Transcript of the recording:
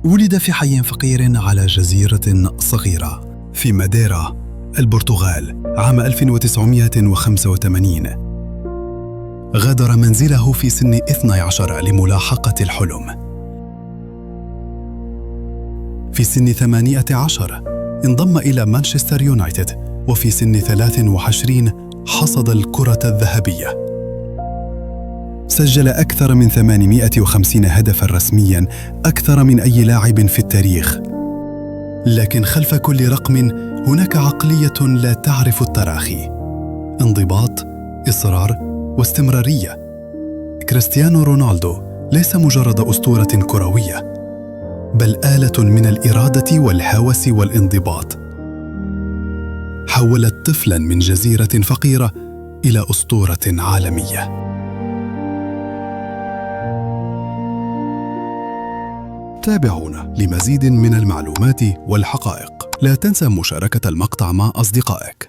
ولد في حي فقير على جزيرة صغيرة في ماديرا، البرتغال، عام 1985. غادر منزله في سن 12 لملاحقة الحلم. في سن 18 انضم إلى مانشستر يونايتد، وفي سن 23 حصد الكرة الذهبية. سجل أكثر من 850 هدفاً رسمياً، أكثر من أي لاعب في التاريخ. لكن خلف كل رقم هناك عقلية لا تعرف التراخي، انضباط، إصرار واستمرارية. كريستيانو رونالدو ليس مجرد أسطورة كروية، بل آلة من الإرادة والهوس والانضباط. حولت طفلاً من جزيرة فقيرة إلى أسطورة عالمية. تابعونا لمزيد من المعلومات والحقائق. لا تنسى مشاركة المقطع مع أصدقائك.